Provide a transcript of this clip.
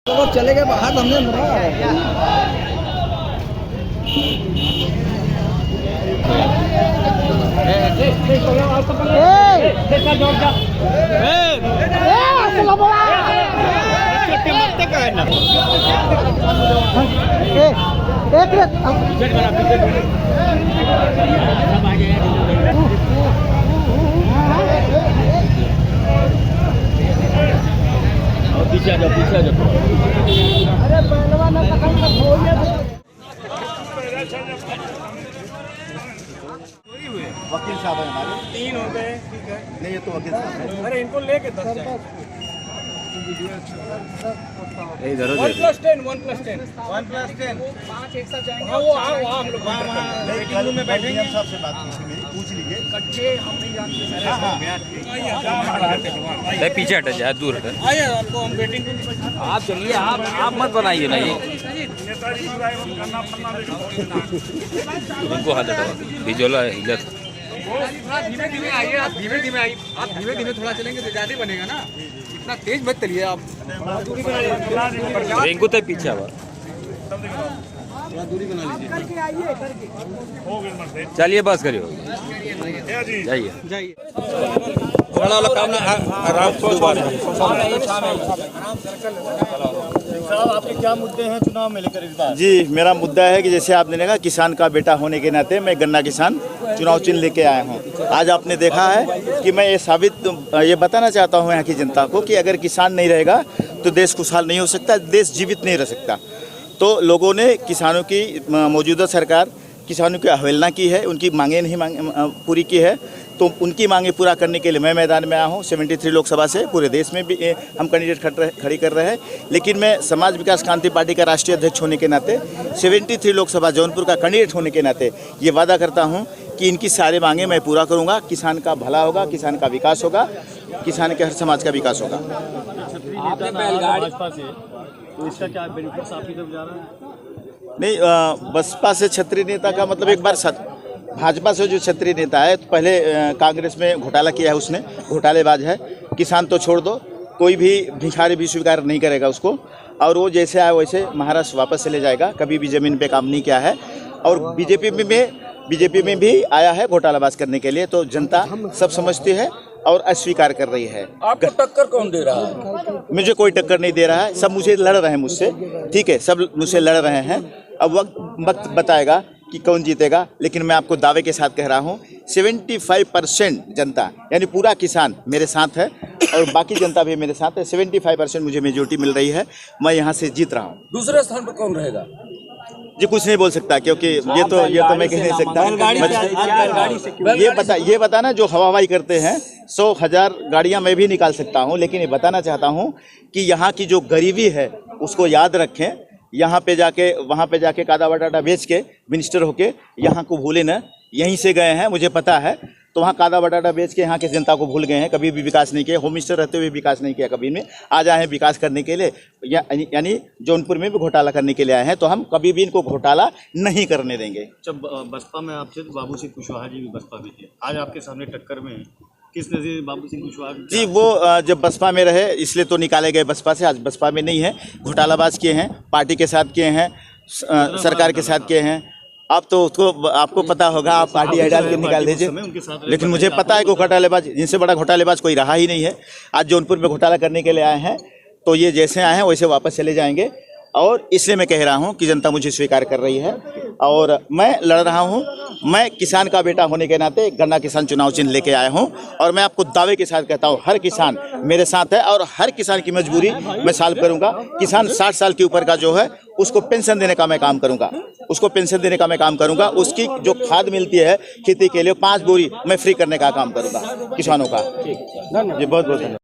तो चले गए बाहर, हमने पीछे आ जाओ, पीछे आ जाओ। अरे पहलवान वकील साहब है हमारे, 3 हो गए। ठीक है, नहीं ये तो वकील साहब है। अरे इनको लेके 10 इधर 1+10 1+10 5 एक साथ जाएंगे। हाँ, वो हम लोग मीटिंग रूम में बैठेंगे। हम सबसे बात मेरी पूछ लीजिए, कच्चे हम नहीं जानते। पीछे हट जाए, दूर हट। आइए, आपको हम वेटिंग रूम। आप चलिए, आप मत बनाइए ना ये। इनको हाथ हटाओ, भिजोला इधर। धीमे धीमे आइए, आप धीमे धीमे आइए। आप धीमे धीमे थोड़ा चलेंगे तो ज्यादा बनेगा ना, इतना तेज मत चलिए आप। इनको तो पीछे आवा, थोड़ा दूरी बना लीजिए। करके आइए, करके चलिए बस करिए, जाइए जाइए। बड़ा वाला काम आराम से दोबारा। साहब, आपके क्या मुद्दे हैं चुनाव में लेकर इस बार? जी, मेरा मुद्दा है कि जैसे आपने देखा, किसान का बेटा होने के नाते मैं गन्ना किसान चुनाव चिन्ह लेके आया हूँ। आज आपने देखा है कि मैं ये बताना चाहता हूँ यहाँ की जनता को कि अगर किसान नहीं रहेगा तो देश खुशहाल नहीं हो सकता, देश जीवित नहीं रह सकता। तो लोगों ने किसानों की, मौजूदा सरकार किसानों की अवहेलना की है, उनकी मांगें नहीं पूरी की है। तो उनकी मांगें पूरा करने के लिए मैं मैदान में आया हूँ। 73 लोकसभा से पूरे देश में भी हम कैंडिडेट खड़ी कर रहे हैं, लेकिन मैं समाज विकास क्रांति पार्टी का राष्ट्रीय अध्यक्ष होने के नाते, 73 लोकसभा जौनपुर का कैंडिडेट होने के नाते ये वादा करता हूँ कि इनकी सारी मांगें मैं पूरा करूँगा। किसान का भला होगा, किसान का विकास होगा, किसान के हर समाज का विकास होगा। तो इसका क्या बेनिफिट्स आपकी तरफ जा रहा है? नहीं, बसपा से छत्री नेता का मतलब एक बार भाजपा से जो छत्री नेता है, तो पहले कांग्रेस में घोटाला किया है उसने, घोटालेबाज है। किसान तो छोड़ दो, कोई भी भिखारी भी स्वीकार नहीं करेगा उसको, और वो जैसे आया वैसे महाराष्ट्र वापस चले जाएगा। कभी भी ज़मीन पे काम नहीं किया है, और बीजेपी में भी आया है घोटालाबाज करने के लिए। तो जनता सब समझती है और अस्वीकार कर रही है। आपको टक्कर कौन दे रहा है? मुझे कोई टक्कर नहीं दे रहा है, सब मुझे लड़ रहे हैं मुझसे। ठीक है, सब मुझसे लड़ रहे हैं। अब वक्त बताएगा कि कौन जीतेगा, लेकिन मैं आपको दावे के साथ कह रहा हूँ 75% जनता, यानी पूरा किसान मेरे साथ है और बाकी जनता भी मेरे साथ है। 75% मुझे मेजोरिटी मिल रही है, मैं यहाँ से जीत रहा हूँ। दूसरे स्थान पर कौन रहेगा? जी कुछ नहीं बोल सकता, क्योंकि ये तो मैं कह नहीं सकता। ये बताना, जो हवाई करते हैं 100,000 गाड़ियाँ मैं भी निकाल सकता हूँ, लेकिन ये बताना चाहता हूँ कि यहाँ की जो गरीबी है उसको याद रखें। यहाँ पे जाके, वहाँ पे जाके कादा बटाटा बेच के मिनिस्टर होके यहाँ को भूले न, यहीं से गए हैं, मुझे पता है। तो वहाँ कादा बटाटा बेच के यहाँ के जनता को भूल गए हैं, कभी भी विकास नहीं किया। होम मिनिस्टर रहते हुए विकास नहीं किया कभी में। आज आए हैं विकास करने के लिए, यानी जौनपुर में भी घोटाला करने के लिए आए हैं। तो हम कभी भी इनको घोटाला नहीं करने देंगे। जब बसपा में आपसे बाबू सिंह कुशवाहा जी भी बसपा में थे, आज आपके सामने टक्कर में किस नज़रिए बाबू सिंह कुशवाहा जी? वो जब बसपा में रहे इसलिए तो निकाले गए बसपा से, आज बसपा में नहीं है। घोटालाबाज किए हैं, पार्टी के साथ किए हैं, सरकार के साथ किए हैं। आप तो उसको, आपको पता होगा, आप पार्टी डाल के निकाल दीजिए, लेकिन मुझे पता है कि घोटालेबाज, जिनसे बड़ा घोटालेबाज कोई रहा ही नहीं है। आज जौनपुर में घोटाला करने के लिए आए हैं, तो ये जैसे आए हैं वैसे वापस चले जाएंगे। और इसलिए मैं कह रहा हूं कि जनता मुझे स्वीकार कर रही है और मैं लड़ रहा हूं। मैं किसान का बेटा होने के नाते गन्ना किसान चुनाव चिन्ह लेके आया हूं, और मैं आपको दावे के साथ कहता हूं हर किसान मेरे साथ है, और हर किसान की मजबूरी मैं सॉल्व करूंगा। किसान 60 साल के ऊपर का जो है उसको पेंशन देने का मैं काम करूंगा, उसकी जो खाद मिलती है खेती के लिए 5 बोरी मैं फ्री करने का काम करूंगा किसानों का। जी बहुत बहुत धन्यवाद।